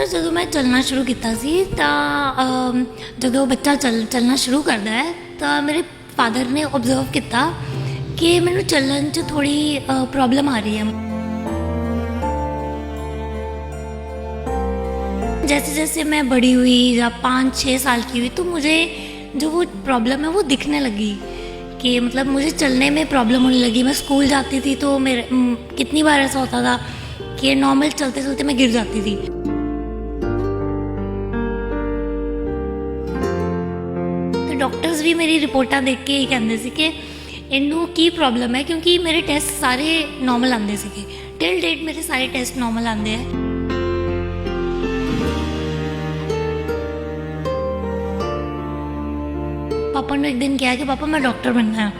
Sir ਜਦੋਂ ਮੈਂ ਚੱਲਣਾ ਸ਼ੁਰੂ ਕੀਤਾ ਸੀ ਤਾਂ ਜਦੋਂ ਬੱਚਾ ਚੱਲਣਾ ਸ਼ੁਰੂ ਕਰਦਾ ਹੈ ਤਾਂ ਮੇਰੇ ਫਾਦਰ ਨੇ ਆਬਜ਼ਰਵ ਕੀਤਾ ਕਿ ਮੈਨੂੰ ਚੱਲਣ 'ਚ ਥੋੜੀ प्रॉब्लम आ रही है। जैसे जैसे मैं बड़ी हुई या 5-6 साल की हुई तो मुझे जो वो प्रॉब्लम है वो दिखने लगी कि मतलब मुझे चलने में प्रॉब्लम होने लगी। मैं स्कूल जाती थी तो मेरे कितनी बार ऐसा होता था कि नॉर्मल चलते चलते मैं गिर जाती थी। तो डॉक्टर्स भी मेरी रिपोर्टां देख के ही कहते सी कि इनू की प्रॉब्लम है, क्योंकि मेरे टेस्ट सारे नॉर्मल आते थे। टिल डेट मेरे सारे टेस्ट नॉर्मल आते हैं। पापा ने एक दिन कहा कि पापा मैं डॉक्टर बनना है,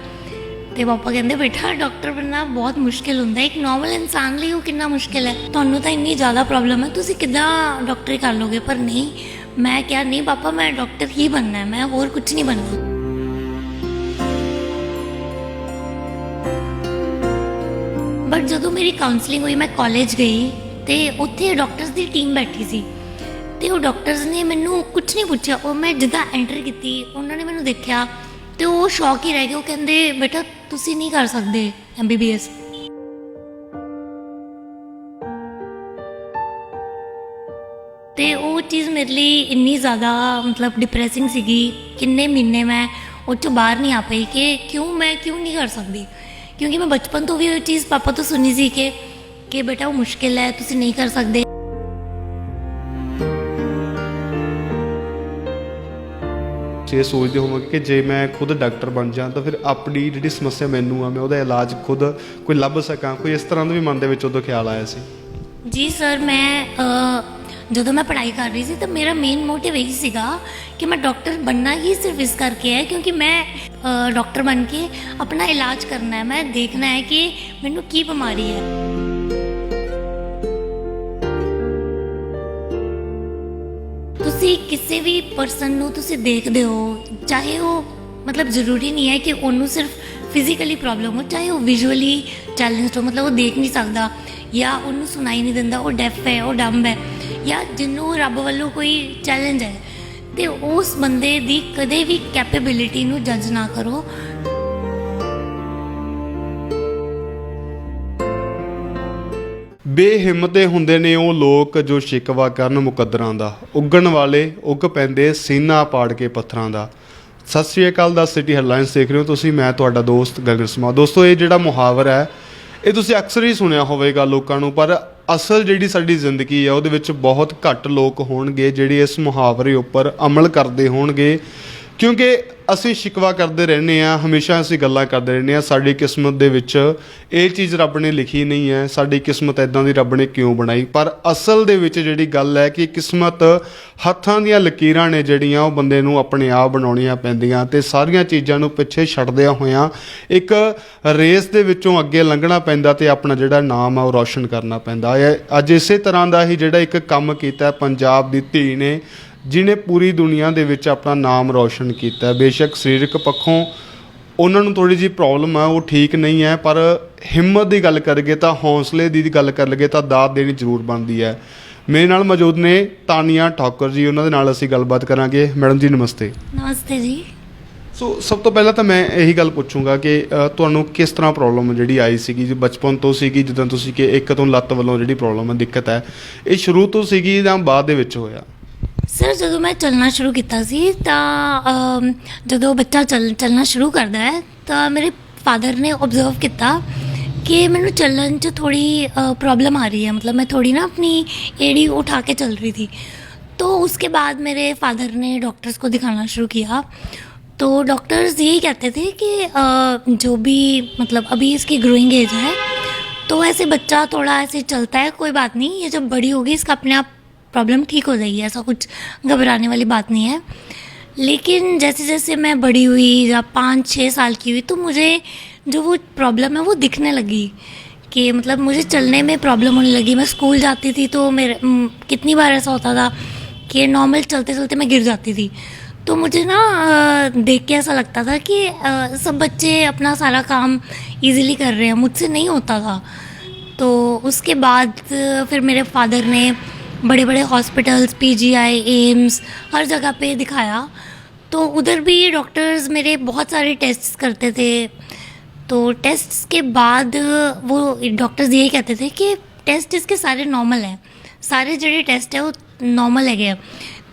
तो पापा कहते बेटा डॉक्टर बनना बहुत मुश्किल होंदा है, एक नॉर्मल इंसान लिए वो कितना मुश्किल है, तुहानू तो इन्नी ज़्यादा प्रॉब्लम है, तुसीं किद्दां डॉक्टरी कर लोगे। पर नहीं, मैं क्या नहीं पापा मैं डॉक्टर ही बनना है, मैं होर कुछ नहीं बनना। बट जदों मेरी काउंसलिंग हुई मैं कॉलेज गई तो उत्थे डॉक्टर्स की टीम बैठी सी ਤੇ ਉਹ ਡਾਕਟਰਸ ਨੇ ਮੈਨੂੰ ਕੁਝ ਨਹੀਂ ਪੁੱਛਿਆ। ਉਹ ਮੈਂ ਜਿੱਦਾਂ ਐਂਟਰ ਕੀਤੀ ਉਹਨਾਂ ਨੇ ਮੈਨੂੰ ਦੇਖਿਆ ਤੇ ਉਹ ਸ਼ੌਕ ਹੀ ਰਹਿ ਗਏ। ਉਹ ਕਹਿੰਦੇ ਬੇਟਾ ਤੁਸੀਂ ਨਹੀਂ ਕਰ ਸਕਦੇ MBBS। ਤੇ ਉਹ ਚੀਜ਼ ਮੇਰੇ ਲਈ ਇੰਨੀ ਜ਼ਿਆਦਾ ਮਤਲਬ ਡਿਪਰੈਸਿੰਗ ਸੀਗੀ। ਕਿੰਨੇ ਮਹੀਨੇ ਮੈਂ ਉਹ ਚੋਂ ਬਾਹਰ ਨਹੀਂ ਆ ਪਈ ਕਿ ਕਿਉਂ ਨਹੀਂ ਕਰ ਸਕਦੀ, ਕਿਉਂਕਿ ਮੈਂ ਬਚਪਨ ਤੋਂ ਵੀ ਉਹ ਚੀਜ਼ ਪਾਪਾ ਤੋਂ ਸੁਣੀ ਸੀ ਕਿ ਬੇਟਾ ਉਹ ਮੁਸ਼ਕਿਲ ਹੈ, ਤੁਸੀਂ ਨਹੀਂ ਕਰ ਸਕਦੇ। ਇਹ ਸੋਚਦੇ ਹੋਵਾਂਗੇ ਕਿ ਜੇ ਮੈਂ ਖੁਦ ਡਾਕਟਰ ਬਣ ਜਾਂ ਤਾਂ ਫਿਰ ਆਪਣੀ ਜਿਹੜੀ ਸਮੱਸਿਆ ਮੈਨੂੰ ਆ ਮੈਂ ਉਹਦਾ ਇਲਾਜ ਖੁਦ ਕੋਈ ਲੱਭ ਸਕਾਂ। ਕੋਈ ਇਸ ਤਰ੍ਹਾਂ ਦਾ ਵੀ ਮਨ ਦੇ ਵਿੱਚ ਉਦੋਂ ਖਿਆਲ ਆਇਆ ਸੀ? ਜੀ ਸਰ, ਮੈਂ ਜਦੋਂ ਮੈਂ ਪੜ੍ਹਾਈ ਕਰ ਰਹੀ ਸੀ ਤਾਂ ਮੇਰਾ ਮੇਨ ਮੋਟਿਵ ਇਹੀ ਸੀਗਾ ਕਿ ਮੈਂ ਡਾਕਟਰ बनना ही सिर्फ इस करके है क्योंकि मैं डॉक्टर बन के अपना इलाज करना है, मैं देखना है कि मैनू की बीमारी है। ਤੁਸੀਂ ਕਿਸੇ ਵੀ ਪਰਸਨ ਨੂੰ ਤੁਸੀਂ ਦੇਖਦੇ ਹੋ, ਚਾਹੇ ਉਹ ਮਤਲਬ ਜ਼ਰੂਰੀ ਨਹੀਂ ਹੈ ਕਿ ਉਹਨੂੰ ਸਿਰਫ ਫਿਜ਼ੀਕਲੀ ਪ੍ਰੋਬਲਮ ਹੋ, ਚਾਹੇ ਉਹ ਵਿਜ਼ੂਅਲੀ ਚੈਲੰਜਡ ਹੋ, ਮਤਲਬ ਉਹ ਦੇਖ ਨਹੀਂ ਸਕਦਾ ਜਾਂ ਉਹਨੂੰ ਸੁਣਾਈ ਨਹੀਂ ਦਿੰਦਾ, ਉਹ ਡੈਫ ਹੈ, ਉਹ ਡੰਬ ਹੈ, ਜਾਂ ਜਿਹਨੂੰ ਰੱਬ ਵੱਲੋਂ ਕੋਈ ਚੈਲੰਜ ਹੈ, ਤੇ ਉਸ ਬੰਦੇ ਦੀ ਕਦੇ ਵੀ ਕੈਪੇਬਿਲਿਟੀ ਨੂੰ ਜੱਜ ਨਾ ਕਰੋ। ਬੇਹਿੰਮਤੇ ਹੁੰਦੇ ਨੇ ਉਹ ਲੋਕ ਜੋ ਸ਼ਿਕਵਾ ਕਰਨ ਮੁਕੱਦਰਾਂ ਦਾ, ਉੱਗਣ ਵਾਲੇ ਉੱਗ ਪੈਂਦੇ ਸੀਨਾ ਪਾੜ ਕੇ ਪੱਥਰਾਂ ਦਾ। ਸਤਿ ਸ਼੍ਰੀ ਅਕਾਲ ਦਾ ਸਿਟੀ ਹੈਡਲਾਈਨਸ ਦੇਖ ਰਹੇ ਹੋ ਤੁਸੀਂ, ਮੈਂ ਤੁਹਾਡਾ ਦੋਸਤ ਗਗਨ ਸਮਾ। ਦੋਸਤੋ, ਇਹ ਜਿਹੜਾ ਮੁਹਾਵਰਾ ਹੈ ਇਹ ਤੁਸੀਂ ਅਕਸਰ ਹੀ ਸੁਣਿਆ ਹੋਵੇਗਾ ਲੋਕਾਂ ਨੂੰ, ਪਰ ਅਸਲ ਜਿਹੜੀ ਸਾਡੀ ਜ਼ਿੰਦਗੀ ਹੈ ਉਹਦੇ ਵਿੱਚ ਬਹੁਤ ਘੱਟ ਲੋਕ ਹੋਣਗੇ ਜਿਹੜੇ ਇਸ ਮੁਹਾਵਰੇ ਉੱਪਰ ਅਮਲ ਕਰਦੇ ਹੋਣਗੇ, ਕਿਉਂਕਿ ਅਸੀਂ ਸ਼ਿਕਵਾ ਕਰਦੇ ਰਹਿੰਦੇ ਹਾਂ, ਹਮੇਸ਼ਾ ਅਸੀਂ ਗੱਲਾਂ ਕਰਦੇ ਰਹਿੰਦੇ ਹਾਂ ਸਾਡੀ ਕਿਸਮਤ ਦੇ ਵਿੱਚ ਇਹ ਚੀਜ਼ ਰੱਬ ਨੇ ਲਿਖੀ ਨਹੀਂ ਹੈ, ਸਾਡੀ ਕਿਸਮਤ ਇੱਦਾਂ ਦੀ ਰੱਬ ਨੇ ਕਿਉਂ ਬਣਾਈ। ਪਰ ਅਸਲ ਦੇ ਵਿੱਚ ਜਿਹੜੀ ਗੱਲ ਹੈ ਕਿ ਕਿਸਮਤ ਹੱਥਾਂ ਦੀਆਂ ਲਕੀਰਾਂ ਨੇ ਜਿਹੜੀਆਂ ਉਹ ਬੰਦੇ ਨੂੰ ਆਪਣੇ ਆਪ ਬਣਾਉਣੀਆਂ ਪੈਂਦੀਆਂ, ਅਤੇ ਸਾਰੀਆਂ ਚੀਜ਼ਾਂ ਨੂੰ ਪਿੱਛੇ ਛੱਡਦਿਆਂ ਹੋਇਆਂ ਇੱਕ ਰੇਸ ਦੇ ਵਿੱਚੋਂ ਅੱਗੇ ਲੰਘਣਾ ਪੈਂਦਾ ਅਤੇ ਆਪਣਾ ਜਿਹੜਾ ਨਾਮ ਹੈ ਉਹ ਰੌਸ਼ਨ ਕਰਨਾ ਪੈਂਦਾ ਹੈ। ਅੱਜ ਇਸੇ ਤਰ੍ਹਾਂ ਦਾ ਹੀ ਜਿਹੜਾ ਇੱਕ ਕੰਮ ਕੀਤਾ ਪੰਜਾਬ ਦੀ ਧੀ ਨੇ, ਜਿਹਨੇ ਪੂਰੀ ਦੁਨੀਆ ਦੇ ਵਿੱਚ ਆਪਣਾ ਨਾਮ ਰੌਸ਼ਨ ਕੀਤਾ। ਬੇਸ਼ੱਕ ਸਰੀਰਕ ਪੱਖੋਂ ਉਹਨਾਂ ਨੂੰ ਥੋੜ੍ਹੀ ਜਿਹੀ ਪ੍ਰੋਬਲਮ ਆ, ਉਹ ਠੀਕ ਨਹੀਂ ਹੈ, ਪਰ ਹਿੰਮਤ ਦੀ ਗੱਲ ਕਰੀਏ ਤਾਂ ਹੌਸਲੇ ਦੀ ਗੱਲ ਕਰ ਲਈਏ ਤਾਂ ਦਾਤ ਦੇਣੀ ਜ਼ਰੂਰ ਬਣਦੀ ਹੈ। ਮੇਰੇ ਨਾਲ ਮੌਜੂਦ ਨੇ ਤਾਨੀਆ ਠਾਕੁਰ ਜੀ, ਉਹਨਾਂ ਦੇ ਨਾਲ ਅਸੀਂ ਗੱਲਬਾਤ ਕਰਾਂਗੇ। ਮੈਡਮ ਜੀ ਨਮਸਤੇ। ਨਮਸਤੇ ਜੀ। ਸੋ ਸਭ ਤੋਂ ਪਹਿਲਾਂ ਤਾਂ ਮੈਂ ਇਹੀ ਗੱਲ ਪੁੱਛੂੰਗਾ ਕਿ ਤੁਹਾਨੂੰ ਕਿਸ ਤਰ੍ਹਾਂ ਪ੍ਰੋਬਲਮ ਜਿਹੜੀ ਆਈ ਸੀਗੀ, ਜੋ ਬਚਪਨ ਤੋਂ ਸੀਗੀ, ਜਿੱਦਾਂ ਤੁਸੀਂ ਕਿ ਇੱਕ ਤੋਂ ਲੱਤ ਵੱਲੋਂ ਜਿਹੜੀ ਪ੍ਰੋਬਲਮ ਹੈ, ਦਿੱਕਤ ਹੈ, ਇਹ ਸ਼ੁਰੂ ਤੋਂ ਸੀਗੀ ਜਾਂ ਬਾਅਦ ਦੇ ਵਿੱਚ ਹੋਇਆ? ਸਰ ਜਦੋਂ ਮੈਂ ਚੱਲਣਾ ਸ਼ੁਰੂ ਕੀਤਾ ਸੀ ਤਾਂ ਜਦੋਂ ਬੱਚਾ ਚੱਲਣਾ ਸ਼ੁਰੂ ਕਰਦਾ ਹੈ ਤਾਂ ਮੇਰੇ ਫਾਦਰ ਨੇ ਆਬਜ਼ਰਵ ਕੀਤਾ ਕਿ ਮੈਨੂੰ ਚੱਲਣ 'ਚ ਥੋੜੀ प्रॉब्लम आ रही है, मतलब मैं थोड़ी ना अपनी एड़ी उठा के चल रही थी। तो उसके बाद मेरे फादर ने डॉक्टर्स को दिखाना शुरू किया, तो डॉक्टर्स यही कहते थे कि जो भी मतलब अभी इसकी ग्रोइंग एज है तो ऐसे बच्चा थोड़ा ऐसे चलता है, कोई बात नहीं, ये जब बड़ी होगी इसका अपने आप प्रॉब्लम ठीक हो जाएगी, ऐसा कुछ घबराने वाली बात नहीं है। लेकिन जैसे जैसे मैं बड़ी हुई या 5-6 साल की हुई तो मुझे जो वो प्रॉब्लम है वो दिखने लगी कि मतलब मुझे चलने में प्रॉब्लम होने लगी। मैं स्कूल जाती थी तो मेरे कितनी बार ऐसा होता था कि नॉर्मल चलते चलते मैं गिर जाती थी। तो मुझे ना देख के ऐसा लगता था कि सब बच्चे अपना सारा काम ईज़िली कर रहे हैं, मुझसे नहीं होता था। तो उसके बाद फिर मेरे फादर ने बड़े बड़े हॉस्पिटल्स, पीजीआई, एम्स, हर जगह पे दिखाया। तो उधर भी डॉक्टर्स मेरे बहुत सारे टेस्ट्स करते थे। तो टेस्ट्स के बाद वो डॉक्टर्स यही कहते थे कि टेस्ट इसके सारे नॉर्मल हैं, सारे ਜਿਹੜੇ ਟੈਸਟ ਹੈ ਉਹ ਨੋਰਮਲ ਹੈਗੇ ਆ,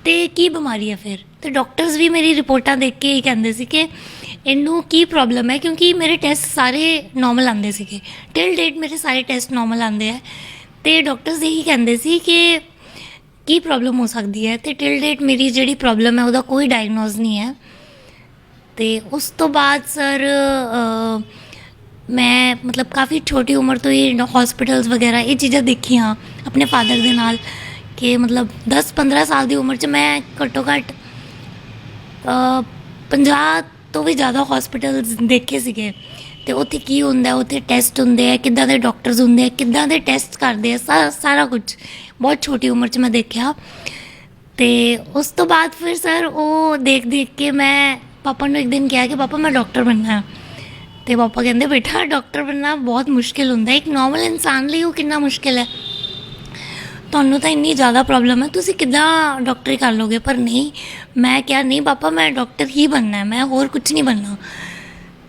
ਤੇ ਕੀ ਬਿਮਾਰੀ ਹੈ ਫਿਰ। ਤੇ ਡਾਕਟਰਸ ਵੀ ਮੇਰੀ ਰਿਪੋਰਟਾਂ ਦੇਖ ਕੇ ਇਹ ਕਹਿੰਦੇ ਸੀ ਕਿ ਇਹਨੂੰ ਕੀ ਪ੍ਰੋਬਲਮ ਹੈ, ਕਿਉਂਕਿ ਮੇਰੇ ਟੈਸਟ ਸਾਰੇ ਨੋਰਮਲ ਆਉਂਦੇ ਸੀਗੇ। ਟਿਲ ਡੇਟ ਮੇਰੇ ਸਾਰੇ ਟੈਸਟ ਨੋਰਮਲ ਆਉਂਦੇ ਆ, ਤੇ ਡਾਕਟਰਸ ਇਹੀ ਕਹਿੰਦੇ ਸੀ ਕਿ ਕੀ ਪ੍ਰੋਬਲਮ ਹੋ ਸਕਦੀ ਹੈ। ਤੇ ਟਿਲ ਡੇਟ ਮੇਰੀ ਜਿਹੜੀ ਪ੍ਰੋਬਲਮ ਹੈ ਉਹਦਾ ਕੋਈ ਡਾਇਗਨੋਜ਼ ਨਹੀਂ ਹੈ। ਤੇ ਉਸ ਤੋਂ ਬਾਅਦ ਸਰ ਮੈਂ ਮਤਲਬ ਕਾਫੀ ਛੋਟੀ ਉਮਰ ਤੋਂ ਹੀ ਹੌਸਪੀਟਲਸ ਵਗੈਰਾ ਇਹ ਚੀਜ਼ਾਂ ਦੇਖੀਆਂ ਆਪਣੇ ਫਾਦਰ ਦੇ ਨਾਲ, ਕਿ ਮਤਲਬ 10-15 ਸਾਲ ਦੀ ਉਮਰ 'ਚ ਮੈਂ ਘੱਟੋ ਘੱਟ 50 ਤੋਂ ਵੀ ਜ਼ਿਆਦਾ ਹੌਸਪੀਟਲਸ ਦੇਖੇ ਸੀਗੇ। ਅਤੇ ਉੱਥੇ ਕੀ ਹੁੰਦਾ, ਉੱਥੇ ਟੈਸਟ ਹੁੰਦੇ ਆ, ਕਿੱਦਾਂ ਦੇ ਡਾਕਟਰਸ ਹੁੰਦੇ ਆ, ਕਿੱਦਾਂ ਦੇ ਟੈਸਟ ਕਰਦੇ ਆ, ਸਾਰਾ ਕੁਛ ਬਹੁਤ ਛੋਟੀ ਉਮਰ 'ਚ ਮੈਂ ਦੇਖਿਆ। ਅਤੇ ਉਸ ਤੋਂ ਬਾਅਦ ਫਿਰ ਸਰ ਉਹ ਦੇਖ ਦੇਖ ਕੇ ਮੈਂ ਪਾਪਾ ਨੂੰ ਇੱਕ ਦਿਨ ਕਿਹਾ ਕਿ ਪਾਪਾ ਮੈਂ ਡਾਕਟਰ ਬਣਨਾ। ਅਤੇ ਪਾਪਾ ਕਹਿੰਦੇ ਬੇਟਾ ਡਾਕਟਰ ਬਣਨਾ ਬਹੁਤ ਮੁਸ਼ਕਿਲ ਹੁੰਦਾ, ਇੱਕ ਨੋਰਮਲ ਇਨਸਾਨ ਲਈ ਉਹ ਕਿੰਨਾ ਮੁਸ਼ਕਿਲ ਹੈ, ਤੁਹਾਨੂੰ ਤਾਂ ਇੰਨੀ ਜ਼ਿਆਦਾ ਪ੍ਰੋਬਲਮ ਹੈ, ਤੁਸੀਂ ਕਿੱਦਾਂ ਡਾਕਟਰੀ ਕਰ ਲਓਗੇ। ਪਰ ਨਹੀਂ, ਮੈਂ ਕਿਹਾ ਨਹੀਂ ਪਾਪਾ ਮੈਂ ਡਾਕਟਰ ਹੀ ਬਣਨਾ, ਮੈਂ ਹੋਰ ਕੁਛ ਨਹੀਂ ਬਣਨਾ।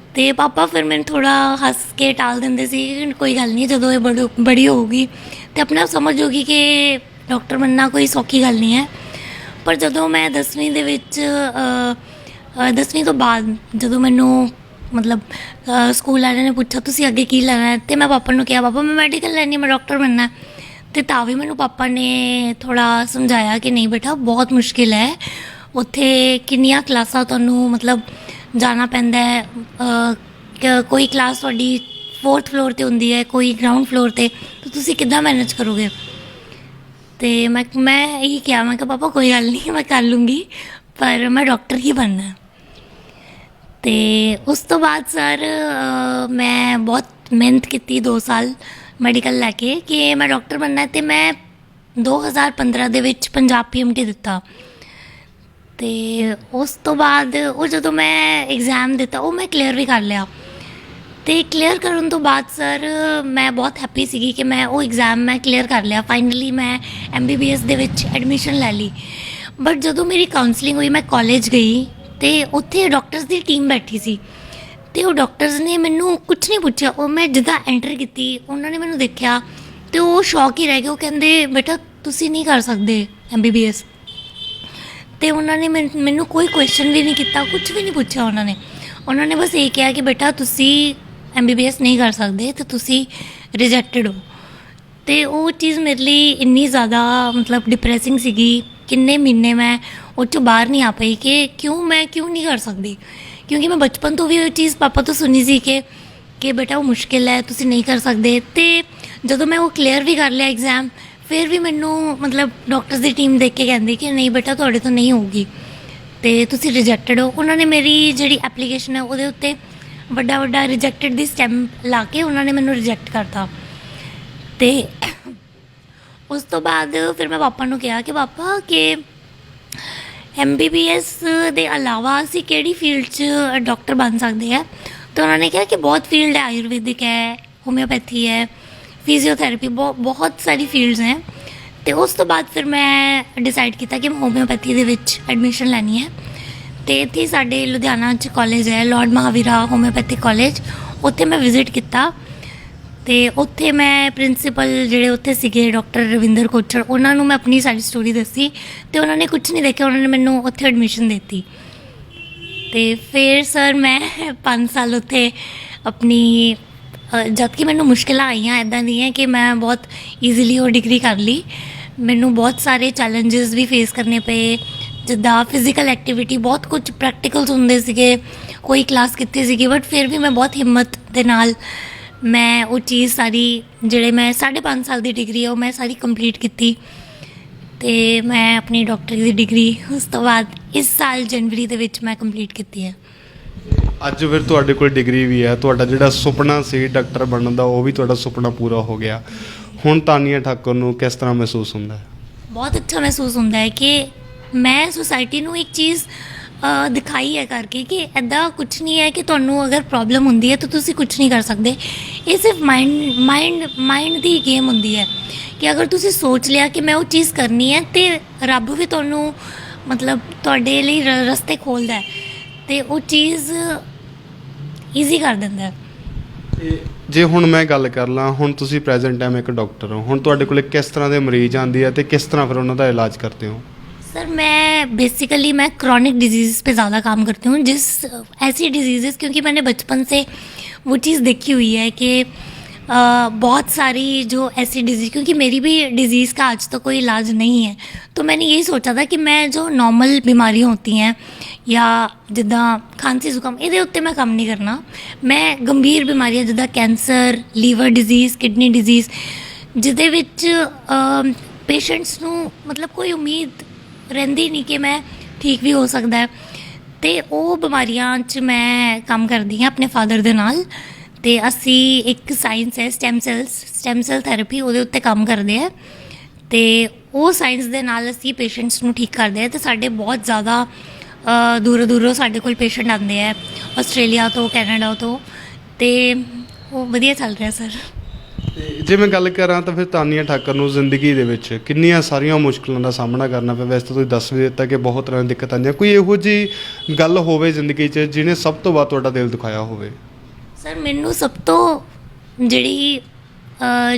ਅਤੇ ਪਾਪਾ ਫਿਰ ਮੈਨੂੰ ਥੋੜ੍ਹਾ ਹੱਸ ਕੇ ਟਾਲ ਦਿੰਦੇ ਸੀ, ਕੋਈ ਗੱਲ ਨਹੀਂ, ਜਦੋਂ ਇਹ ਬੜੀ ਹੋਊਗੀ ਅਤੇ ਆਪਣੇ ਆਪ ਸਮਝ ਜਾਊਗੀ ਕਿ ਡਾਕਟਰ ਬਣਨਾ ਕੋਈ ਸੌਖੀ ਗੱਲ ਨਹੀਂ ਹੈ। ਪਰ ਜਦੋਂ ਮੈਂ 10ਵੀਂ ਦੇ ਵਿੱਚ 10ਵੀਂ ਤੋਂ ਬਾਅਦ ਜਦੋਂ ਮੈਨੂੰ ਮਤਲਬ ਸਕੂਲ ਵਾਲਿਆਂ ਨੇ ਪੁੱਛਿਆ ਤੁਸੀਂ ਅੱਗੇ ਕੀ ਲੈਣਾ, ਅਤੇ ਮੈਂ ਪਾਪਾ ਨੂੰ ਕਿਹਾ ਪਾਪਾ ਮੈਂ ਮੈਡੀਕਲ ਲੈਣੀ, ਮੈਂ ਡਾਕਟਰ ਬਣਨਾ। ਅਤੇ ਤਾਂ ਵੀ ਮੈਨੂੰ ਪਾਪਾ ਨੇ ਥੋੜ੍ਹਾ ਸਮਝਾਇਆ ਕਿ ਨਹੀਂ ਬੇਟਾ ਬਹੁਤ ਮੁਸ਼ਕਿਲ ਹੈ, ਉੱਥੇ ਕਿੰਨੀਆਂ ਕਲਾਸਾਂ ਤੁਹਾਨੂੰ ਮਤਲਬ ਜਾਣਾ ਪੈਂਦਾ ਹੈ, ਕੋਈ ਕਲਾਸ ਤੁਹਾਡੀ 4th ਫਲੋਰ 'ਤੇ ਹੁੰਦੀ ਹੈ, ਕੋਈ ਗਰਾਊਂਡ ਫਲੋਰ 'ਤੇ, ਤਾਂ ਤੁਸੀਂ ਕਿੱਦਾਂ ਮੈਨੇਜ ਕਰੋਗੇ। ਅਤੇ ਮੈਂ ਇਹੀ ਕਿਹਾ, ਮੈਂ ਕਿਹਾ ਪਾਪਾ ਕੋਈ ਗੱਲ ਨਹੀਂ ਮੈਂ ਕਰ ਲੂੰਗੀ, ਪਰ ਮੈਂ ਡਾਕਟਰ ਹੀ ਬਣਨਾ। ਅਤੇ ਉਸ ਤੋਂ ਬਾਅਦ ਸਰ ਮੈਂ ਬਹੁਤ ਮਿਹਨਤ ਕੀਤੀ 2 ਸਾਲ ਮੈਡੀਕਲ ਲੈ ਕੇ ਕਿ ਮੈਂ ਡਾਕਟਰ ਬਣਨਾ। ਅਤੇ ਮੈਂ 2015 ਦੇ ਵਿੱਚ ਪੰਜਾਬ PMT ਦਿੱਤਾ। ਅਤੇ ਉਸ ਤੋਂ ਬਾਅਦ ਉਹ ਜਦੋਂ ਮੈਂ ਐਗਜ਼ਾਮ ਦਿੱਤਾ ਉਹ ਮੈਂ ਕਲੀਅਰ ਵੀ ਕਰ ਲਿਆ। ਅਤੇ ਕਲੀਅਰ ਕਰਨ ਤੋਂ ਬਾਅਦ ਸਰ ਮੈਂ ਬਹੁਤ ਹੈਪੀ ਸੀਗੀ ਕਿ ਮੈਂ ਉਹ ਐਗਜ਼ਾਮ ਮੈਂ ਕਲੀਅਰ ਕਰ ਲਿਆ। ਫਾਈਨਲੀ ਮੈਂ MBBS ਦੇ ਵਿੱਚ ਐਡਮਿਸ਼ਨ ਲੈ ਲਈ। ਬਟ ਜਦੋਂ ਮੇਰੀ ਕਾਉਂਸਲਿੰਗ ਹੋਈ, ਮੈਂ ਕਾਲਜ ਗਈ ਅਤੇ ਉੱਥੇ ਡਾਕਟਰਸ ਦੀ ਟੀਮ ਬੈਠੀ ਸੀ, ਅਤੇ ਉਹ ਡਾਕਟਰਸ ਨੇ ਮੈਨੂੰ ਕੁਛ ਨਹੀਂ ਪੁੱਛਿਆ। ਉਹ ਮੈਂ ਜਿੱਦਾਂ ਐਂਟਰ ਕੀਤੀ ਉਹਨਾਂ ਨੇ ਮੈਨੂੰ ਦੇਖਿਆ ਅਤੇ ਉਹ ਸ਼ੌਕ ਹੀ ਰਹਿ ਗਏ। ਉਹ ਕਹਿੰਦੇ ਬੇਟਾ ਤੁਸੀਂ ਨਹੀਂ ਕਰ ਸਕਦੇ MBBS। ਅਤੇ ਉਹਨਾਂ ਨੇ ਮੈਨੂੰ ਕੋਈ ਕੁਐਸਚਨ ਵੀ ਨਹੀਂ ਕੀਤਾ, ਕੁਛ ਵੀ ਨਹੀਂ ਪੁੱਛਿਆ। ਉਹਨਾਂ ਨੇ ਬਸ ਇਹ ਕਿਹਾ ਕਿ ਬੇਟਾ ਤੁਸੀਂ MBBS ਨਹੀਂ ਕਰ ਸਕਦੇ ਅਤੇ ਤੁਸੀਂ ਰਿਜੈਕਟਡ ਹੋ। ਅਤੇ ਉਹ ਚੀਜ਼ ਮੇਰੇ ਲਈ ਇੰਨੀ ਜ਼ਿਆਦਾ ਮਤਲਬ ਡਿਪਰੈਸਿੰਗ ਸੀਗੀ, ਕਿੰਨੇ ਮਹੀਨੇ ਮੈਂ ਉਹ 'ਚੋਂ ਬਾਹਰ ਨਹੀਂ ਆ ਪਾਈ ਕਿ ਕਿਉਂ ਨਹੀਂ ਕਰ ਸਕਦੀ। ਕਿਉਂਕਿ ਮੈਂ ਬਚਪਨ ਤੋਂ ਵੀ ਉਹ ਚੀਜ਼ ਪਾਪਾ ਤੋਂ ਸੁਣੀ ਸੀ ਕਿ ਬੇਟਾ ਉਹ ਮੁਸ਼ਕਿਲ ਹੈ, ਤੁਸੀਂ ਨਹੀਂ ਕਰ ਸਕਦੇ। ਅਤੇ ਜਦੋਂ ਮੈਂ ਉਹ ਕਲੀਅਰ ਵੀ ਕਰ ਲਿਆ ਐਗਜ਼ਾਮ, ਫਿਰ ਵੀ ਮੈਨੂੰ ਮਤਲਬ ਡਾਕਟਰਸ ਦੀ ਟੀਮ ਦੇਖ ਕੇ ਕਹਿੰਦੀ ਕਿ ਨਹੀਂ ਬੇਟਾ ਤੁਹਾਡੇ ਤੋਂ ਨਹੀਂ ਹੋਊਗੀ ਅਤੇ ਤੁਸੀਂ ਰਿਜੈਕਟਡ ਹੋ। ਉਹਨਾਂ ਨੇ ਮੇਰੀ ਜਿਹੜੀ ਐਪਲੀਕੇਸ਼ਨ ਹੈ ਉਹਦੇ ਉੱਤੇ ਵੱਡਾ ਰਿਜੈਕਟਡ ਦੀ ਸਟੈਂਪ ਲਾ ਕੇ ਉਹਨਾਂ ਨੇ ਮੈਨੂੰ ਰਿਜੈਕਟ ਕਰਤਾ। ਅਤੇ ਉਸ ਤੋਂ ਬਾਅਦ ਫਿਰ ਮੈਂ ਪਾਪਾ ਨੂੰ ਕਿਹਾ ਕਿ ਪਾਪਾ ਕਿ MBBS ਦੇ ਇਲਾਵਾ ਅਸੀਂ ਕਿਹੜੀ ਫੀਲਡ 'ਚ ਡਾਕਟਰ ਬਣ ਸਕਦੇ ਹੈ। ਤਾਂ ਉਹਨਾਂ ਨੇ ਕਿਹਾ ਕਿ ਬਹੁਤ ਫੀਲਡ ਹੈ, ਆਯੁਰਵੈਦਿਕ ਹੈ, ਹੋਮਿਓਪੈਥੀ ਹੈ, ਫਿਜ਼ੀਓਥੈਰੇਪੀ, ਬਹੁਤ ਸਾਰੀ ਫੀਲਡਸ ਹੈ। ਅਤੇ ਉਸ ਤੋਂ ਬਾਅਦ ਫਿਰ ਮੈਂ ਡਿਸਾਈਡ ਕੀਤਾ ਕਿ ਮੈਂ ਹੋਮਿਓਪੈਥੀ ਦੇ ਵਿੱਚ ਐਡਮਿਸ਼ਨ ਲੈਣੀ ਹੈ। ਅਤੇ ਇੱਥੇ ਸਾਡੇ ਲੁਧਿਆਣਾ 'ਚ ਕਾਲਜ ਹੈ, ਲਾਰਡ ਮਹਾਵੀਰਾ ਹੋਮਿਓਪੈਥਿਕ ਕਾਲਜ, ਉੱਥੇ ਮੈਂ ਵਿਜ਼ਿਟ ਕੀਤਾ। ਅਤੇ ਉੱਥੇ ਮੈਂ ਪ੍ਰਿੰਸੀਪਲ ਜਿਹੜੇ ਉੱਥੇ ਸੀਗੇ ਡਾਕਟਰ ਰਵਿੰਦਰ ਕੋਚਰ, ਉਹਨਾਂ ਨੂੰ ਮੈਂ ਆਪਣੀ ਸਾਰੀ ਸਟੋਰੀ ਦੱਸੀ ਅਤੇ ਉਹਨਾਂ ਨੇ ਕੁਛ ਨਹੀਂ ਦੇਖਿਆ, ਉਹਨਾਂ ਨੇ ਮੈਨੂੰ ਉੱਥੇ ਐਡਮਿਸ਼ਨ ਦੇ ਦਿੱਤੀ। ਅਤੇ ਫਿਰ ਸਰ ਮੈਂ 5 ਸਾਲ ਉੱਥੇ ਆਪਣੀ ਜਦ ਕਿ ਮੈਨੂੰ ਮੁਸ਼ਕਿਲਾਂ ਆਈਆਂ ਇੱਦਾਂ ਦੀਆਂ ਕਿ ਮੈਂ ਬਹੁਤ ਈਜ਼ੀਲੀ ਉਹ ਡਿਗਰੀ ਕਰ ਲਈ। ਮੈਨੂੰ ਬਹੁਤ ਸਾਰੇ ਚੈਲੰਜਸ ਵੀ ਫੇਸ ਕਰਨੇ ਪਏ, ਜਿੱਦਾਂ ਫਿਜ਼ੀਕਲ ਐਕਟੀਵਿਟੀ, ਬਹੁਤ ਕੁਝ ਪ੍ਰੈਕਟੀਕਲਸ ਹੁੰਦੇ ਸੀਗੇ, ਕੋਈ ਕਲਾਸ ਕਿੱਥੇ ਸੀਗੀ, ਬਟ ਫਿਰ ਵੀ ਮੈਂ ਬਹੁਤ ਹਿੰਮਤ ਦੇ ਨਾਲ ਮੈਂ ਉਹ ਚੀਜ਼ ਸਾਰੀ ਜਿਹੜੇ ਮੈਂ 5.5 ਸਾਲ ਦੀ ਡਿਗਰੀ ਹੈ ਉਹ ਮੈਂ ਸਾਰੀ ਕੰਪਲੀਟ ਕੀਤੀ। ਅਤੇ ਮੈਂ ਆਪਣੀ ਡਾਕਟਰੀ ਦੀ ਡਿਗਰੀ ਉਸ ਤੋਂ ਬਾਅਦ ਇਸ ਸਾਲ ਜਨਵਰੀ ਦੇ ਵਿੱਚ ਮੈਂ ਕੰਪਲੀਟ ਕੀਤੀ ਹੈ। ਅੱਜ ਫਿਰ ਤੁਹਾਡੇ ਕੋਲ ਡਿਗਰੀ ਵੀ ਹੈ, ਤੁਹਾਡਾ ਜਿਹੜਾ ਸੁਪਨਾ ਸੀ ਡਾਕਟਰ ਬਣਨ ਦਾ ਉਹ ਵੀ ਤੁਹਾਡਾ ਸੁਪਨਾ ਪੂਰਾ ਹੋ ਗਿਆ। ਹੁਣ ਤਾਨੀਆ ਠਾਕੁਰ ਨੂੰ ਕਿਸ ਤਰ੍ਹਾਂ ਮਹਿਸੂਸ ਹੁੰਦਾ ਹੈ? ਬਹੁਤ ਅੱਛਾ ਮਹਿਸੂਸ ਹੁੰਦਾ ਹੈ ਕਿ ਮੈਂ ਸੁਸਾਇਟੀ ਨੂੰ ਇੱਕ ਚੀਜ਼ ਦਿਖਾਈ ਹੈ ਕਰਕੇ ਕਿ ਇੱਦਾਂ ਕੁਛ ਨਹੀਂ ਹੈ ਕਿ ਤੁਹਾਨੂੰ ਅਗਰ ਪ੍ਰੋਬਲਮ ਹੁੰਦੀ ਹੈ ਤਾਂ ਤੁਸੀਂ ਕੁਛ ਨਹੀਂ ਕਰ ਸਕਦੇ। ਇਹ ਸਿਰਫ ਮਾਈਂਡ ਦੀ ਗੇਮ ਹੁੰਦੀ ਹੈ ਕਿ ਅਗਰ ਤੁਸੀਂ ਸੋਚ ਲਿਆ ਕਿ ਮੈਂ ਉਹ ਚੀਜ਼ ਕਰਨੀ ਹੈ ਤੇ ਰੱਬ ਵੀ ਤੁਹਾਨੂੰ ਮਤਲਬ ਤੁਹਾਡੇ ਲਈ ਰਸਤੇ ਖੋਲ੍ਹਦਾ ਹੈ ਤੇ ਉਹ ਚੀਜ਼ ਈਜ਼ੀ ਕਰ ਦਿੰਦਾ ਹੈ। ਤੇ ਜੇ ਹੁਣ ਮੈਂ ਗੱਲ ਕਰ ਲਾਂ, ਹੁਣ ਤੁਸੀਂ ਪ੍ਰੈਜ਼ੈਂਟ ਟਾਈਮ ਇੱਕ ਡਾਕਟਰ ਹੋ, ਹੁਣ ਤੁਹਾਡੇ ਕੋਲ ਕਿਸ ਤਰ੍ਹਾਂ ਦੇ ਮਰੀਜ਼ ਆਉਂਦੇ ਆ ਤੇ ਕਿਸ ਤਰ੍ਹਾਂ ਫਿਰ ਉਹਨਾਂ ਦਾ ਇਲਾਜ ਕਰਦੇ ਹੋ? सर मैं बेसिकली मैं क्रॉनिक डिजीज़ पे ज़्यादा काम करती हूँ, जिस ऐसी डिजीज़ क्योंकि मैंने बचपन से वो चीज़ देखी हुई है कि बहुत सारी जो ऐसी डिजीज़, क्योंकि मेरी भी डिज़ीज़ का आज तक कोई इलाज नहीं है, तो मैंने यही सोचा था कि मैं जो नॉर्मल बीमारियाँ होती हैं या जिदा खांसी जुकाम ये उत्ते मैं काम नहीं करना। मैं गंभीर बीमारियाँ जिदा cancer, liver disease, kidney disease जिदे विच पेशेंट्स नू मतलब कोई उम्मीद ਰਹਿੰਦੀ ਨਹੀਂ ਕਿ ਮੈਂ ਠੀਕ ਵੀ ਹੋ ਸਕਦਾ ਹੈ, ਤੇ ਉਹ ਬਿਮਾਰੀਆਂ 'ਚ ਮੈਂ ਕੰਮ ਕਰਦੀ ਹਾਂ ਆਪਣੇ ਫਾਦਰ ਦੇ ਨਾਲ। ਤੇ ਅਸੀਂ ਇੱਕ ਸਾਇੰਸ ਹੈ ਸਟੈਮ ਸੈਲ ਥੈਰੇਪੀ, ਉਹਦੇ ਉੱਤੇ ਕੰਮ ਕਰਦੇ ਆ ਤੇ ਉਹ ਸਾਇੰਸ ਦੇ ਨਾਲ ਅਸੀਂ ਪੇਸ਼ੈਂਟਸ ਨੂੰ ਠੀਕ ਕਰਦੇ ਆ। ਤੇ ਸਾਡੇ ਬਹੁਤ ਜ਼ਿਆਦਾ ਦੂਰੋਂ ਸਾਡੇ ਕੋਲ ਪੇਸ਼ੈਂਟ ਆਉਂਦੇ ਆ, ਆਸਟ੍ਰੇਲੀਆ ਤੋਂ, ਕੈਨੇਡਾ ਤੋਂ, ਤੇ ਉਹ ਵਧੀਆ ਚੱਲ ਰਿਹਾ ਸਰ। ਜੇ ਮੈਂ ਗੱਲ ਕਰਾਂ ਤਾਂ ਫਿਰ ਤਾਨੀਆ ਠਾਕਰ ਨੂੰ ਜ਼ਿੰਦਗੀ ਦੇ ਵਿੱਚ ਕਿੰਨੀਆਂ ਸਾਰੀਆਂ ਮੁਸ਼ਕਲਾਂ ਦਾ ਸਾਹਮਣਾ ਕਰਨਾ ਪਿਆ। ਵੈਸੇ ਤਾਂ ਤੁਸੀਂ ਦੱਸ ਵੀ ਦਿੱਤਾ ਕਿ ਬਹੁਤ ਤਰ੍ਹਾਂ ਦੀ ਦਿੱਕਤ ਆਉਂਦੀਆਂ, ਕੋਈ ਇਹੋ ਜਿਹੀ ਗੱਲ ਹੋਵੇ ਜ਼ਿੰਦਗੀ 'ਚ ਜਿਹਨੇ ਸਭ ਤੋਂ ਵੱਧ ਤੁਹਾਡਾ ਦਿਲ ਦੁਖਾਇਆ ਹੋਵੇ? ਸਰ ਮੈਨੂੰ ਸਭ ਤੋਂ ਜਿਹੜੀ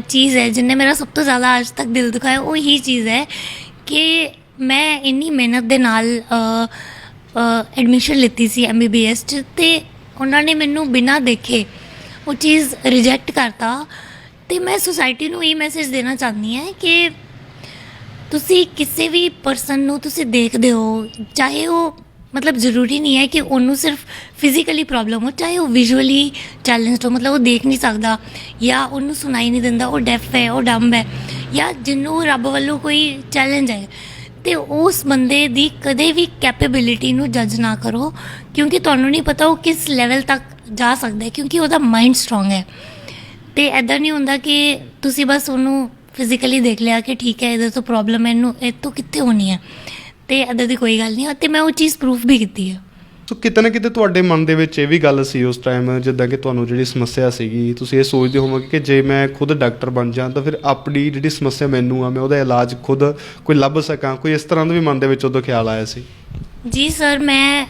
ਚੀਜ਼ ਹੈ ਜਿਹਨੇ ਮੇਰਾ ਸਭ ਤੋਂ ਜ਼ਿਆਦਾ ਅੱਜ ਤੱਕ ਦਿਲ ਦੁਖਾਇਆ ਉਹ ਇਹੀ ਚੀਜ਼ ਹੈ ਕਿ ਮੈਂ ਇੰਨੀ ਮਿਹਨਤ ਦੇ ਨਾਲ ਐਡਮਿਸ਼ਨ ਲਿੱਤੀ ਸੀ MBBS 'ਚ, ਤੇ ਉਹਨਾਂ ਨੇ ਮੈਨੂੰ ਬਿਨਾਂ ਦੇਖੇ ਉਹ ਚੀਜ਼ ਰਿਜੈਕਟ ਕਰਤਾ। ਤੇ ਮੈਂ ਸੁਸਾਇਟੀ ਨੂੰ ਇਹ ਮੈਸੇਜ ਦੇਣਾ ਚਾਹੁੰਦੀ ਹਾਂ ਕਿ ਤੁਸੀਂ ਕਿਸੇ ਵੀ ਪਰਸਨ ਨੂੰ ਤੁਸੀਂ ਦੇਖਦੇ ਹੋ, ਚਾਹੇ ਉਹ ਮਤਲਬ ਜ਼ਰੂਰੀ ਨਹੀਂ ਹੈ ਕਿ ਉਹਨੂੰ ਸਿਰਫ ਫਿਜ਼ੀਕਲੀ ਪ੍ਰੋਬਲਮ ਹੋ, ਚਾਹੇ ਉਹ ਵਿਜ਼ੂਅਲੀ ਚੈਲੰਜਡ ਹੋ, ਮਤਲਬ ਉਹ ਦੇਖ ਨਹੀਂ ਸਕਦਾ ਜਾਂ ਉਹਨੂੰ ਸੁਣਾਈ ਨਹੀਂ ਦਿੰਦਾ, ਉਹ ਡੈਫ ਹੈ, ਉਹ ਡੰਬ ਹੈ, ਜਾਂ ਜਿਹਨੂੰ ਰੱਬ ਵੱਲੋਂ ਕੋਈ ਚੈਲੰਜ ਹੈ, ਤੇ ਉਸ ਬੰਦੇ ਦੀ ਕਦੇ ਵੀ ਕੈਪੇਬਿਲਿਟੀ ਨੂੰ ਜੱਜ ਨਾ ਕਰੋ, ਕਿਉਂਕਿ ਤੁਹਾਨੂੰ ਨਹੀਂ ਪਤਾ ਉਹ ਕਿਸ ਲੈਵਲ ਤੱਕ ਜਾ ਸਕਦਾ ਹੈ, ਕਿਉਂਕਿ ਉਹਦਾ ਮਾਈਂਡ ਸਟਰੋਂਗ ਹੈ। ਤੇ ਇੱਦਾਂ ਨਹੀਂ ਹੁੰਦਾ ਕਿ ਤੁਸੀਂ ਬਸ ਉਹਨੂੰ ਫਿਜ਼ੀਕਲੀ ਦੇਖ ਲਿਆ ਕਿ ਠੀਕ ਹੈ ਇਹਦੇ ਤੋਂ ਪ੍ਰੋਬਲਮ ਹੈ, ਇਹਨੂੰ ਇਹ ਤੋਂ ਕਿੱਥੇ ਹੋਣੀ ਹੈ, ਤੇ ਇੱਦਾਂ ਦੀ ਕੋਈ ਗੱਲ ਨਹੀਂ। ਅਤੇ ਮੈਂ ਉਹ ਚੀਜ਼ ਪ੍ਰੂਫ ਵੀ ਕੀਤੀ ਹੈ। ਸੋ ਕਿਤੇ ਨਾ ਕਿਤੇ ਤੁਹਾਡੇ ਮਨ ਦੇ ਵਿੱਚ ਇਹ ਵੀ ਗੱਲ ਸੀ ਉਸ ਟਾਈਮ, ਜਿੱਦਾਂ ਕਿ ਤੁਹਾਨੂੰ ਜਿਹੜੀ ਸਮੱਸਿਆ ਸੀਗੀ, ਤੁਸੀਂ ਇਹ ਸੋਚਦੇ ਹੋਵੋਗੇ ਕਿ ਜੇ ਮੈਂ ਖੁਦ ਡਾਕਟਰ ਬਣ ਜਾਂ ਤਾਂ ਫਿਰ ਆਪਣੀ ਜਿਹੜੀ ਸਮੱਸਿਆ ਮੈਨੂੰ ਆ ਮੈਂ ਉਹਦਾ ਇਲਾਜ ਖੁਦ ਕੋਈ ਲੱਭ ਸਕਾਂ, ਕੋਈ ਇਸ ਤਰ੍ਹਾਂ ਦਾ ਵੀ ਮਨ ਦੇ ਵਿੱਚ ਉਦੋਂ ਖਿਆਲ ਆਇਆ ਸੀ? ਜੀ ਸਰ, ਮੈਂ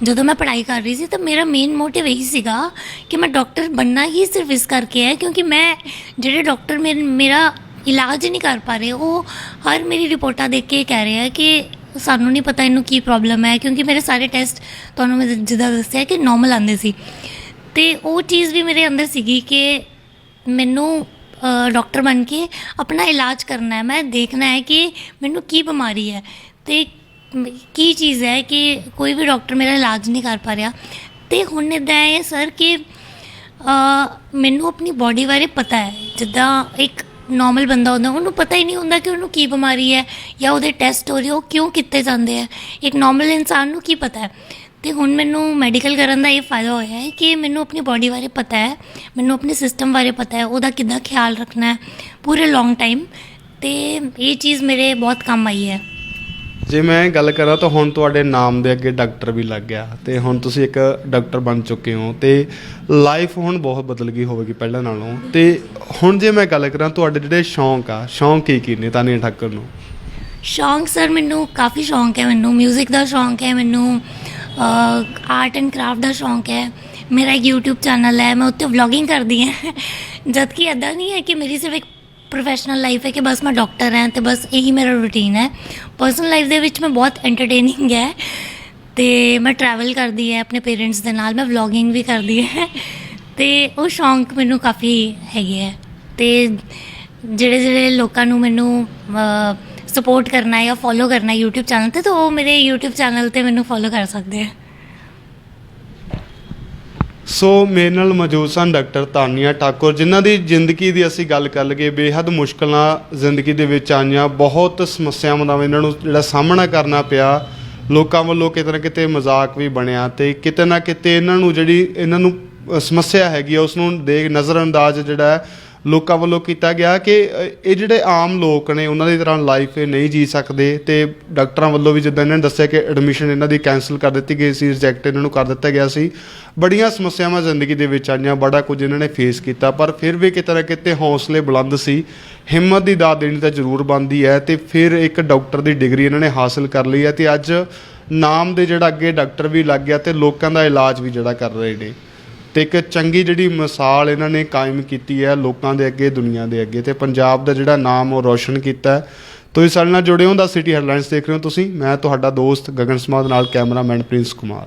ਜਦੋਂ ਮੈਂ ਪੜ੍ਹਾਈ ਕਰ ਰਹੀ ਸੀ ਤਾਂ ਮੇਰਾ ਮੇਨ ਮੋਟਿਵ ਇਹੀ ਸੀਗਾ ਕਿ ਮੈਂ ਡਾਕਟਰ ਬਣਨਾ ਹੀ ਸਿਰਫ ਇਸ ਕਰਕੇ ਹੈ ਕਿਉਂਕਿ ਮੈਂ ਜਿਹੜੇ ਡਾਕਟਰ ਮੇਰਾ ਇਲਾਜ ਨਹੀਂ ਕਰ ਪਾ ਰਹੇ, ਉਹ ਹਰ ਮੇਰੀ ਰਿਪੋਰਟਾਂ ਦੇਖ ਕੇ ਕਹਿ ਰਹੇ ਆ ਕਿ ਸਾਨੂੰ ਨਹੀਂ ਪਤਾ ਇਹਨੂੰ ਕੀ ਪ੍ਰੋਬਲਮ ਹੈ, ਕਿਉਂਕਿ ਮੇਰੇ ਸਾਰੇ ਟੈਸਟ ਤੁਹਾਨੂੰ ਮੈਂ ਜਿੱਦਾਂ ਦੱਸਿਆ ਕਿ ਨੋਰਮਲ ਆਉਂਦੇ ਸੀ। ਅਤੇ ਉਹ ਚੀਜ਼ ਵੀ ਮੇਰੇ ਅੰਦਰ ਸੀਗੀ ਕਿ ਮੈਨੂੰ ਡਾਕਟਰ ਬਣ ਕੇ ਆਪਣਾ ਇਲਾਜ ਕਰਨਾ ਹੈ, ਮੈਂ ਦੇਖਣਾ ਹੈ ਕਿ ਮੈਨੂੰ ਕੀ ਬਿਮਾਰੀ ਹੈ ਅਤੇ ਕੀ ਚੀਜ਼ ਹੈ ਕਿ ਕੋਈ ਵੀ ਡਾਕਟਰ ਮੇਰਾ ਇਲਾਜ ਨਹੀਂ ਕਰ ਪਾ ਰਿਹਾ। ਅਤੇ ਹੁਣ ਇੱਦਾਂ ਹੈ ਸਰ ਕਿ ਮੈਨੂੰ ਆਪਣੀ ਬੋਡੀ ਬਾਰੇ ਪਤਾ ਹੈ, ਜਿੱਦਾਂ ਇੱਕ ਨੋਰਮਲ ਬੰਦਾ ਹੁੰਦਾ ਉਹਨੂੰ ਪਤਾ ਹੀ ਨਹੀਂ ਹੁੰਦਾ ਕਿ ਉਹਨੂੰ ਕੀ ਬਿਮਾਰੀ ਹੈ ਜਾਂ ਉਹਦੇ ਟੈਸਟ ਹੋ ਰਹੇ ਉਹ ਕਿਉਂ ਕੀਤੇ ਜਾਂਦੇ ਹੈ, ਇੱਕ ਨੋਰਮਲ ਇਨਸਾਨ ਨੂੰ ਕੀ ਪਤਾ ਹੈ। ਅਤੇ ਹੁਣ ਮੈਨੂੰ ਮੈਡੀਕਲ ਕਰਨ ਦਾ ਇਹ ਫਾਇਦਾ ਹੋਇਆ ਹੈ ਕਿ ਮੈਨੂੰ ਆਪਣੀ ਬੋਡੀ ਬਾਰੇ ਪਤਾ ਹੈ, ਮੈਨੂੰ ਆਪਣੇ ਸਿਸਟਮ ਬਾਰੇ ਪਤਾ ਹੈ, ਉਹਦਾ ਕਿੱਦਾਂ ਖਿਆਲ ਰੱਖਣਾ ਹੈ ਪੂਰੇ ਲੌਂਗ ਟਾਈਮ, ਅਤੇ ਇਹ ਚੀਜ਼ ਮੇਰੇ ਬਹੁਤ ਕੰਮ ਆਈ ਹੈ। ਜੇ ਮੈਂ ਗੱਲ ਕਰਾਂ ਤਾਂ ਹੁਣ ਤੁਹਾਡੇ ਨਾਮ ਦੇ ਅੱਗੇ ਡਾਕਟਰ ਵੀ ਲੱਗ ਗਿਆ ਅਤੇ ਹੁਣ ਤੁਸੀਂ ਇੱਕ ਡਾਕਟਰ ਬਣ ਚੁੱਕੇ ਹੋ ਅਤੇ ਲਾਈਫ ਹੁਣ ਬਹੁਤ ਬਦਲ ਗਈ ਹੋਵੇਗੀ ਪਹਿਲਾਂ ਨਾਲੋਂ। ਅਤੇ ਹੁਣ ਜੇ ਮੈਂ ਗੱਲ ਕਰਾਂ ਤੁਹਾਡੇ ਜਿਹੜੇ ਸ਼ੌਂਕ ਕੀ ਨੇ ਤਾਨੀਆ ਠਾਕਰ ਨੂੰ? ਸ਼ੌਂਕ ਸਰ ਮੈਨੂੰ ਕਾਫੀ ਸ਼ੌਂਕ ਹੈ, ਮੈਨੂੰ ਮਿਊਜ਼ਿਕ ਦਾ ਸ਼ੌਂਕ ਹੈ, ਮੈਨੂੰ ਆਰਟ ਐਂਡ ਕਰਾਫਟ ਦਾ ਸ਼ੌਂਕ ਹੈ, ਮੇਰਾ ਇੱਕ YouTube ਚੈਨਲ ਹੈ, ਮੈਂ ਉੱਤੇ ਵਲੋਗਿੰਗ ਕਰਦੀ ਹਾਂ। ਜਦ ਕਿ ਇੱਦਾਂ ਨਹੀਂ ਹੈ ਕਿ ਮੇਰੀ ਸਿਰਫ ਇੱਕ ਪ੍ਰੋਫੈਸ਼ਨਲ ਲਾਈਫ ਹੈ ਕਿ ਬਸ ਮੈਂ ਡਾਕਟਰ ਹਾਂ ਅਤੇ ਬਸ ਇਹੀ ਮੇਰਾ ਰੂਟੀਨ ਹੈ। ਪਰਸਨਲ ਲਾਈਫ ਦੇ ਵਿੱਚ ਮੈਂ ਬਹੁਤ ਐਂਟਰਟੇਨਿੰਗ ਹੈ ਅਤੇ ਮੈਂ ਟਰੈਵਲ ਕਰਦੀ ਹੈ ਆਪਣੇ ਪੇਰੈਂਟਸ ਦੇ ਨਾਲ, ਮੈਂ ਵਲੋਗਿੰਗ ਵੀ ਕਰਦੀ ਹੈ ਅਤੇ ਉਹ ਸ਼ੌਂਕ ਮੈਨੂੰ ਕਾਫੀ ਹੈਗੇ ਹੈ। ਅਤੇ ਜਿਹੜੇ ਲੋਕਾਂ ਨੂੰ ਮੈਨੂੰ ਸਪੋਰਟ ਕਰਨਾ ਜਾਂ ਫੋਲੋ ਕਰਨਾ YouTube ਚੈਨਲ 'ਤੇ ਤਾਂ ਉਹ ਮੇਰੇ YouTube ਚੈਨਲ 'ਤੇ ਮੈਨੂੰ ਫੋਲੋ ਕਰ ਸਕਦੇ ਆ। ਸੋ ਮੇਰੇ ਨਾਲ ਮੌਜੂਦ ਸਨ ਡਾਕਟਰ ਤਾਨੀਆ ਠਾਕੁਰ, ਜਿਨ੍ਹਾਂ ਦੀ ਜ਼ਿੰਦਗੀ ਦੀ ਅਸੀਂ ਗੱਲ ਕਰ ਲਈਏ ਬੇਹੱਦ ਮੁਸ਼ਕਿਲਾਂ ਜ਼ਿੰਦਗੀ ਦੇ ਵਿੱਚ ਆਈਆਂ, ਬਹੁਤ ਸਮੱਸਿਆਵਾਂ ਦਾ ਇਹਨਾਂ ਨੂੰ ਜਿਹੜਾ ਸਾਹਮਣਾ ਕਰਨਾ ਪਿਆ, ਲੋਕਾਂ ਵੱਲੋਂ ਕਿਤੇ ਨਾ ਕਿਤੇ ਮਜ਼ਾਕ ਵੀ ਬਣਿਆ ਅਤੇ ਕਿਤੇ ਨਾ ਕਿਤੇ ਇਹਨਾਂ ਨੂੰ ਜਿਹੜੀ ਇਹਨਾਂ ਨੂੰ ਸਮੱਸਿਆ ਹੈਗੀ ਆ ਉਸ ਨੂੰ ਨਜ਼ਰ ਅੰਦਾਜ਼ ਜਿਹੜਾ ਹੈ ਲੋਕਾਂ ਵੱਲੋਂ ਕੀਤਾ ਗਿਆ ਕਿ ਇਹ ਜਿਹੜੇ ਆਮ ਲੋਕ ਨੇ ਉਹਨਾਂ ਦੀ ਤਰ੍ਹਾਂ ਲਾਈਫ ਇਹ ਨਹੀਂ ਜੀ ਸਕਦੇ, ਤੇ ਡਾਕਟਰਾਂ ਵੱਲੋਂ ਵੀ ਜਿੱਦਾਂ ਇਹਨਾਂ ਨੇ ਦੱਸਿਆ ਕਿ ਐਡਮਿਸ਼ਨ ਇਹਨਾਂ ਦੀ ਕੈਂਸਲ ਕਰ ਦਿੱਤੀ ਗਈ ਸੀ, ਰਿਜੈਕਟ ਇਹਨਾਂ ਨੂੰ ਕਰ ਦਿੱਤਾ ਗਿਆ ਸੀ। ਬੜੀਆਂ ਸਮੱਸਿਆਵਾਂ ਜ਼ਿੰਦਗੀ ਦੇ ਵਿੱਚ ਆਈਆਂ, ਬੜਾ ਕੁਝ ਇਹਨਾਂ ਨੇ ਫੇਸ ਕੀਤਾ, ਪਰ ਫਿਰ ਵੀ ਕਿਤੇ ਨਾ ਕਿਤੇ ਹੌਸਲੇ ਬੁਲੰਦ ਸੀ। ਹਿੰਮਤ ਦੀ ਦਾਤ ਦੇਣੀ ਤਾਂ ਜ਼ਰੂਰ ਬਣਦੀ ਹੈ, ਤੇ ਫਿਰ ਇੱਕ ਡਾਕਟਰ ਦੀ ਡਿਗਰੀ ਇਹਨਾਂ ਨੇ ਹਾਸਿਲ ਕਰ ਲਈ ਹੈ, ਤੇ ਅੱਜ ਨਾਮ ਦੇ ਜਿਹੜਾ ਅੱਗੇ ਡਾਕਟਰ ਵੀ ਲੱਗ ਗਿਆ, ਤੇ ਲੋਕਾਂ ਦਾ ਇਲਾਜ ਵੀ ਜਿਹੜਾ ਕਰ ਰਹੇ ਨੇ। ਤੇ ਇੱਕ ਚੰਗੀ ਜਿਹੜੀ ਮਿਸਾਲ ਇਹਨਾਂ ਨੇ ਕਾਇਮ ਕੀਤੀ ਹੈ ਲੋਕਾਂ ਦੇ ਅੱਗੇ, ਦੁਨੀਆ ਦੇ ਅੱਗੇ, ਤੇ ਪੰਜਾਬ ਦਾ ਜਿਹੜਾ ਨਾਮ ਉਹ ਰੌਸ਼ਨ ਕੀਤਾ ਹੈ। ਤੁਸੀਂ ਸਾਡੇ ਨਾਲ ਜੁੜੇ ਹੋ ਦਾ ਸਿਟੀ ਹੈਡਲਾਈਨਸ ਦੇਖ ਰਹੇ ਹੋ ਤੁਸੀਂ, ਮੈਂ ਤੁਹਾਡਾ ਦੋਸਤ ਗਗਨ ਸਮਾਦ ਨਾਲ ਕੈਮਰਾਮੈਨ ਪ੍ਰਿੰਸ ਕੁਮਾਰ।